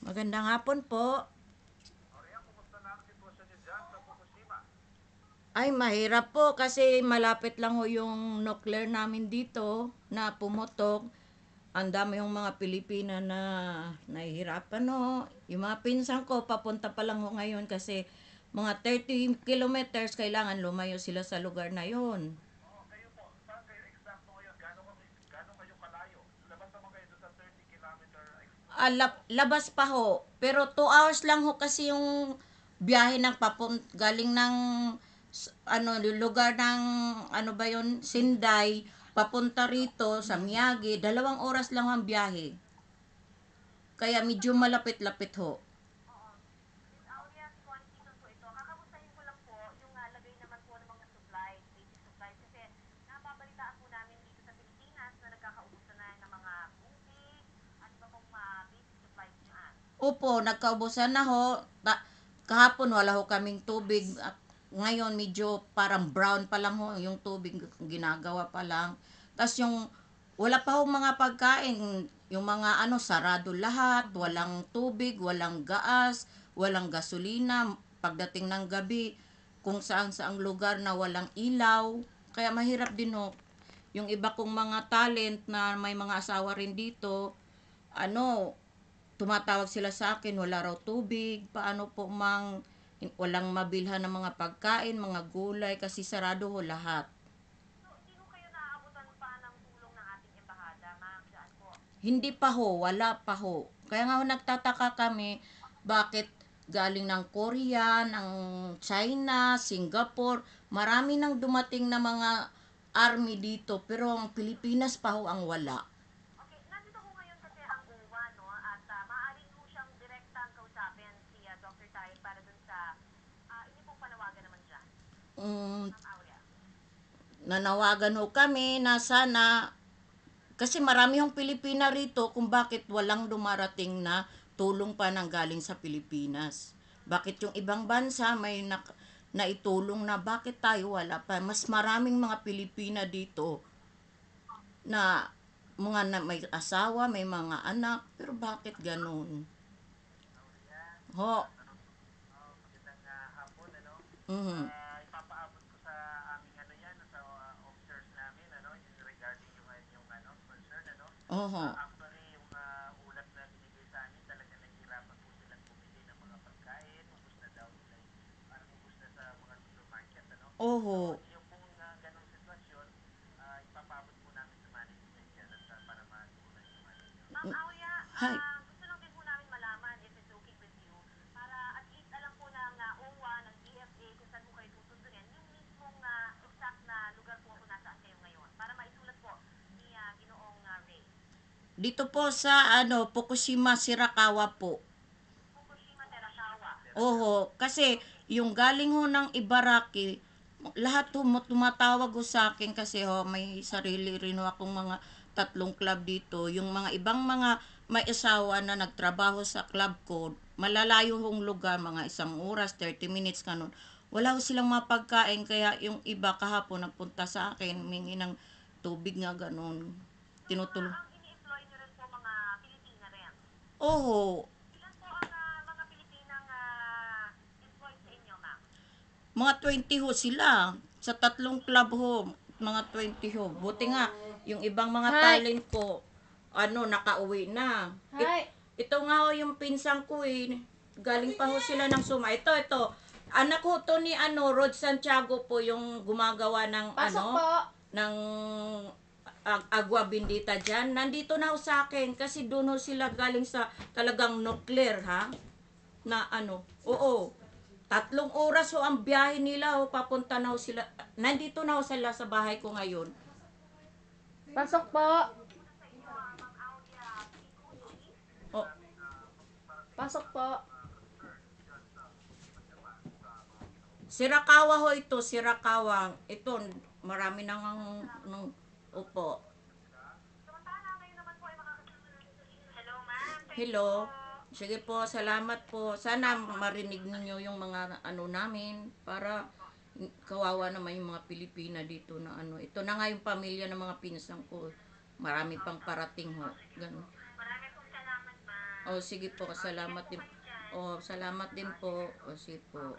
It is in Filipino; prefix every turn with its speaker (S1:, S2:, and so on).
S1: Magandang hapon po. Ay, mahirap po kasi malapit lang ho yung nuclear namin dito na pumutok. Ang dami yung mga Pilipina na nahihirapan ho. Yung mga pinsan ko, papunta pa lang ho ngayon kasi mga 30 kilometers kailangan lumayo sila sa lugar na yun. Labas pa ho. Pero 2 hours lang ho kasi yung biyahe ng galing ng ano lugar ng ano ba yon Sinday papunta rito sa Miyagi, 2 oras lang ang biyahe. Kaya medyo malapit-lapit ho. Opo, nagkaubusan na ho. Kahapon wala ho kaming tubig. At ngayon medyo parang brown pa lang ho yung tubig, ginagawa pa lang. Tapos yung wala pa ho mga pagkain, yung mga ano sarado lahat, walang tubig, walang gaas, walang gasolina. Pagdating ng gabi, kung saan saang lugar na walang ilaw, kaya mahirap din ho. Yung iba kong mga talent na may mga asawa rin dito, ano, tumatawag sila sa akin, wala raw tubig, paano po walang mabilhan ng mga pagkain, mga gulay, kasi sarado ho lahat. Hindi pa ho, wala pa ho. Kaya nga ho nagtataka kami, bakit galing ng Korea, ng China, Singapore, marami nang dumating na mga army dito, pero ang Pilipinas pa ho ang wala. Mm, nanawagan ho kami na sana, kasi marami hong Pilipina rito kung bakit walang dumarating na tulong pa nang galing sa Pilipinas. Bakit yung ibang bansa may naitulong na, bakit tayo wala pa? Mas maraming mga Pilipina dito na may asawa, may mga anak, pero bakit ganun? Ho. Mhm. Oho. Oho. Hi. Dito po sa Fukushima, Shirakawa po. Oho, kasi yung galing ho ng Ibaraki, lahat ho tumatawag ho sa akin kasi ho may sarili rin ho akong mga 3 club dito. Yung mga ibang mga may asawa na nagtrabaho sa club ko, malalayo hong lugar, mga 1 oras, 30 minutes kanon. Wala ho silang mapagkain, kaya yung iba kahapon nagpunta sa akin, humingi ng tubig nga ganon. Tinutulong. Oo, mga 20 ho sila. Sa 3 club ho, mga 20 ho. Buti nga, yung ibang mga
S2: Hi.
S1: talent ko, nakauwi na.
S2: Hi.
S1: Ito nga ho yung pinsang ko eh. Galing pa ho sila ng Suma. Ito. Anak ko to ni Rod Santiago po, yung gumagawa ng
S2: Pasok po.
S1: ng Agua Bendita dyan. Nandito na ho sa akin kasi doon ho sila galing sa talagang nuclear ha. Na oo. 3 oras ho ang biyahe nila ho, papunta na ho sila. Nandito na ho sila sa bahay ko ngayon.
S2: Pasok po.
S1: Oh,
S2: Pasok po.
S1: Sirakawa ho ito, Sirakawa. Ito, marami nang upo. Hello. Sige po, salamat po. Sana marinig ninyo yung mga namin para kawawa naman yung mga Pilipina dito na ano. Ito na nga yung pamilya ng mga pinsan ko. Marami pang parating ho. Ganun. Oh, sige po, salamat din. Oh, salamat din po. O, sige po.